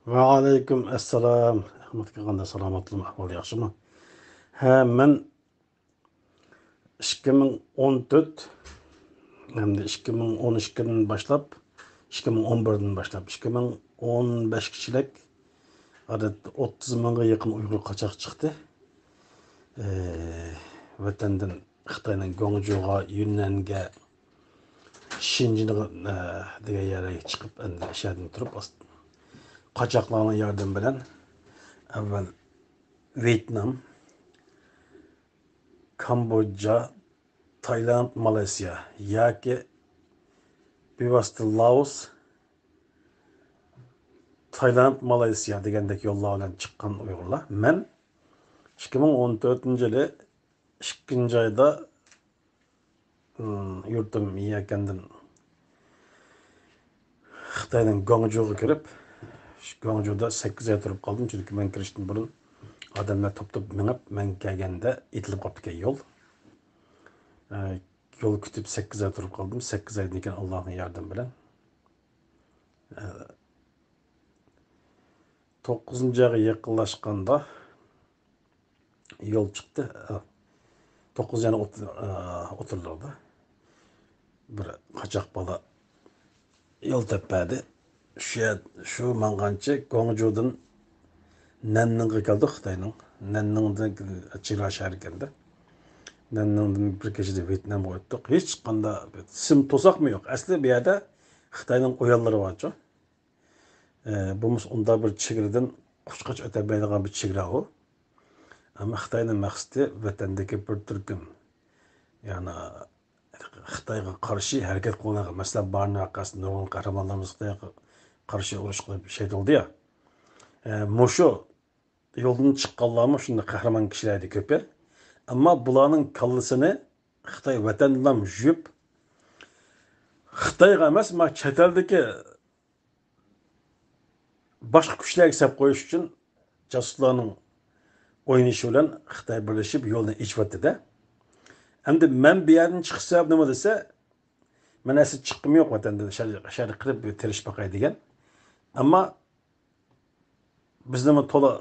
Va alaykum assalom. Ahmadga qanday salomatlik ahvol yaxshimi? Ha, men 2014 hamda 2012 dan boshlab, 2011 dan boshlab 2015 kishilik odatda 30 mingga yaqin Uyg'ur qochoq chiqdi. Vatandan Xitoyning Guangzhouga, Yunnanga, Şinjan'a degan yerga chiqib, endi shardan turib, qochoqlarning yordami bilan avval Vyetnam, Kamboja, Tayland, Malayziya yoki bevosita Laos, Tayland, Malayziya degandek yo'llar bilan chiqqan Uyg'urlar. Men 2014-yili 2-oyda yurtim Yakandan Xitoyning Guangzhouga kirib, Guangzhouda 8 oy turib qoldim. Chunki men kirishdan burun odamlar to'p-to'p minib, men kelganda etilib qolibdi yo'l. Yo'l kutib 8 oy turib qoldim. 8 oydan keyin Allohning yordami bilan 9-oyga yaqinlashganda yo'l chiqdi. 9 o'tirdi. Bir qochoq bola yo'l tepadi. Shu mangancha Guangzhoudan Nanningga keldik, Xitoyning. Nanningdan Chila shahri keldi. Nanningdan bir kechada Vyetnamga o'tdik. Hech qanday sim to'saqmi yo'q. Asli bu yerda Xitoyning o'yinlari bor-ku. Bu unda bir chegaradan quchqach o'tamaydigan bir chegara o. Ama Xitoyning maqsadi vatandagi bir turkum, ya'ni Xitoyga qarshi harakat qilgan, masalan, barni orqasida nurg'un qahramonlarimiz Xitoyga qarshi urush qilib şey qildi-ya. Mushu yo'ldan chiqqanlarmi shunday qahramon kishilardi ko'p. Ammo bularning kallasini Xitoy vatandan yuyib, Xitoyga emas, chet eldagi boshqa kuchlarga sap qo'yish uchun jasuslarning o'ynashi bilan Xitoy birlashib yo'lni ichyapti-da. Endi men bu yerdan chiqsam nima desa, men asli chiqqim yo'q vatandan, shari qilib terish baqay degan. Ammo bizni to'la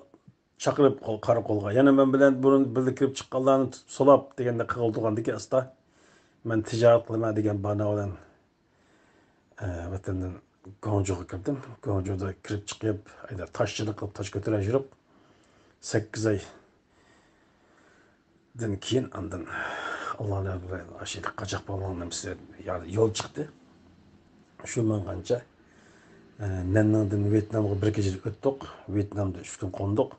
chaqirib qarab qo'lga. Yana men bilan burun birga kirib chiqqanlarni solab deganda qildigan asta men tijorat qilaman degan bana bilan vatandan Guangzhouga kirdim. Guangzhouda kirib chiqib, ayda toshchilik qilib, tosh ko'tara yurib 8 oydan keyin andan Allah'ın bilen aşırı kaçak balonlarım size yol çıktı. Şu manganca Nanningdan Vyetnamga bir gecelik o'tdik. Vyetnamda 3 kun qo'ndik.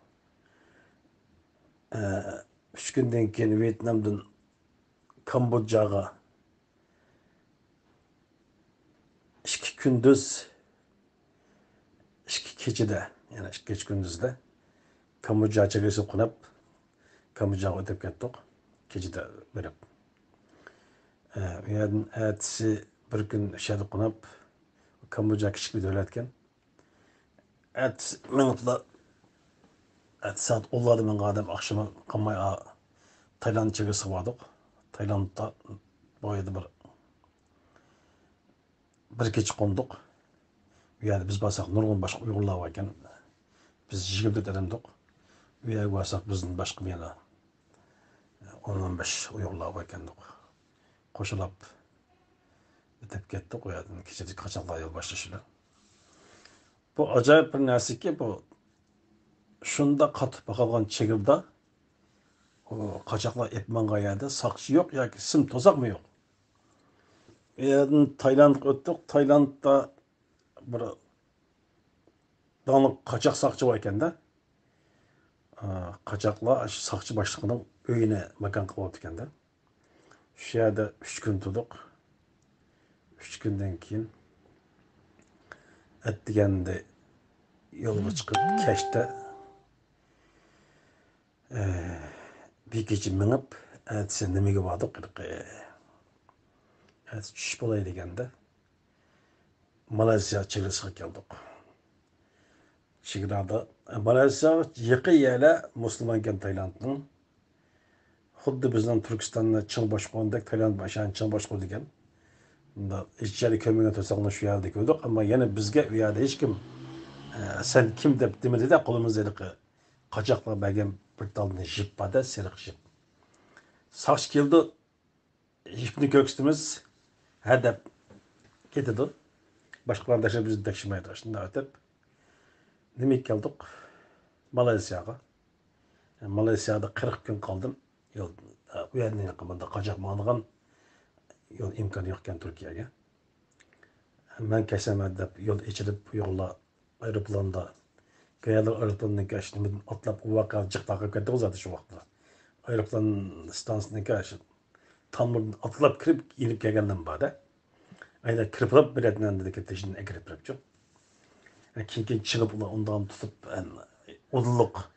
3 kundan keyin Vyetnamdan Kambojaga 2 kunduz 2 kechada, ya'ni 2 kech kunduzda Kamboja chegarasi qunab Kambojaga o'tib ketdik. Kechada berib. Yani ertesi bir gün şehirde konup Kamboja küçük bir devletken saat olladı ben adam akşama kalmaya Tayland çevresi vardık. Tayland'da boyadı bir geç konduk. Yani biz basak nurgun başka Uygurlar varken biz 24 adamdık. Yani basak bizim başka bir yana 10-15 Uygurlar varken koşulup bitip kettik. O yerden keçedik kaçaklar yol başlaşıyla. Bu acayip bir narsa ki bu şunda katıp bakalgan çekirde o kaçaklar etmanga yerde sakçı yok ya ki sim tozak mı yok. Yerden Tayland'a öttük. Tayland'da bir dağınık kaçak sakçı varken de kaçaklar sakçı başlığının öyüne makan kılatıken de şu yerde 3 gün tuttuk. 3 günden keyin etdigende yolga chiqib kechda bir kecha minib ertasi nimaga bordik tush bo'lay deganda Malayziya chegarasiga keldik. Chegarada Malayziya yaqin yerlar musulmon ekan Taylandning. Xuddi bizning Turkistonda ching boshqondek Tayland başan ching boshqo degan. Bunda hech yerga ko'mgan to'saqni shu yerda ko'rdik, ammo yana bizga u yerda hech kim Sen kim dep demedi de kolumuzda kaçakla belgen bir dalını jip bada serek jip. Saç geldi jipni kökstümüz her dep ketedi. Başkalar da şey bizi dekşimeye taşındı ötep. Demek geldik Malezya'ya. Malezya'da 40 gün kaldım. Yol uyanın yakımında kaçak mağlıgan yol imkanı yokken Türkiye'ye. Ben kesemem dep yol içirip yolla aeroplanda Kayalar aeroplanına geçtim. Atlap uvaka cıktakı ketdi o zaten şu vakti. Aeroplan stansına geçtim. Tam atlap kirip gelip gelgendim bana. Aynen kırpılıp bir etmen dedi ki teşinin ekirip yapacağım. Kim çıkıp ondan tutup oduluk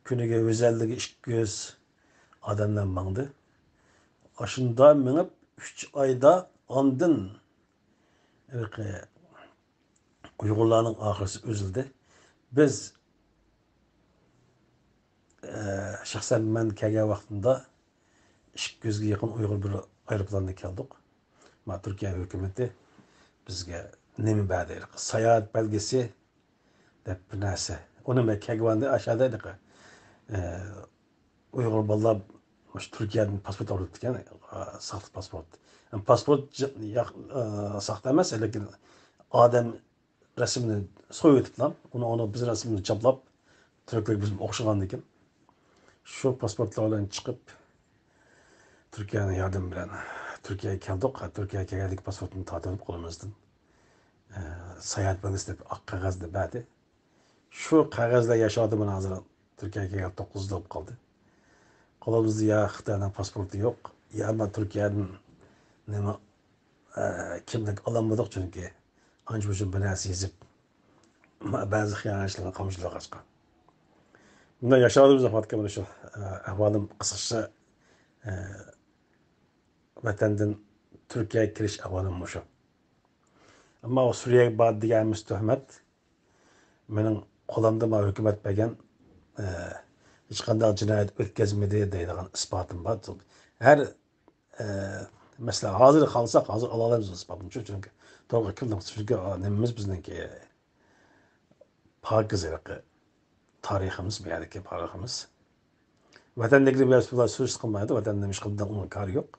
günüge özelliği iş göz adamdan bandı. Aşında minip 3 ayda andın. Evet, Uygurlarının ahırsı üzüldü. Biz şahsen ben kelgen vaktinde iş gözge yakın Uygur bir aeroplanına geldik. Ma Türkiye hükümeti bizge nemi berdeydik. Seyahat belgesi dep bir narsa. Onu ben kelgende aşağıdaydık. Ee, Uygur ballar Türkiye'nin pasport aldık yani sahte pasport. Yani pasport sahte emas, lekin adam resmini soyutup lan, onu biz resmini çaplap Türkler bizim okşagan ekan. Şu pasportlarla çıkıp Türkiye'nin yardım bilen Türkiye'ye keldik. Türkiye'ye keldik pasportunu tatılıp kolumuzdan. Seyahat belgesi dep ak kagazda berdi. Şu kagazda yaşadım hazır Türkiye'ye kelip 9 yıl kaldı. Kolumuzda ya Xitay'dan pasportu yok. Ya ama Türkiye'nin nima kimlik alamadık çünkü anca şu binası yazıp bazı hıyanatçıların kamışlığa kaçkan. Bunda yaşadığımız zamanki şu ahvalım kısakça vatandan Türkiye'ye giriş ahvalım şu. Ama o Suriye'ye bağlı gelmiş töhmet benim qo'limda ma hükümet bergan hech qanday jinoyat o'tkazmadi deydigan isbotim bor. Her mesela hozir qalsak hozir ola olamiz isbotini. Chunki to'g'ri kimdir? Chunki nimamiz bizniki pokiz tariximiz, bu yerdagi tariximiz. Vatandagilar bilan bular so'z qilmaydi, vatanda ish qildidan uning kori yo'q.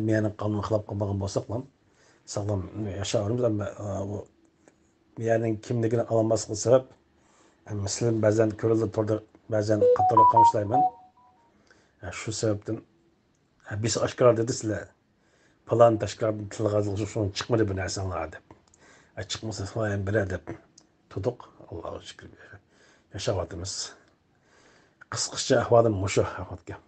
Meni qonun xilop qilmagan bo'lsak ham sog'lom yashayveramiz, ammo bu yerning kimligini olmaslik sabab Müslüm bazen körüldü torda bazen katılı kamışlayman. Şu sebepten birisi aşkar dedi sizler falan taşkardan tılgazlığı şunu çıkmadı bu nersenler dep. Çıkmasa falan bir edep tutuk. Allah'a şükür yaşavatımız. Kısıkça ahvadım muşu ahvatken.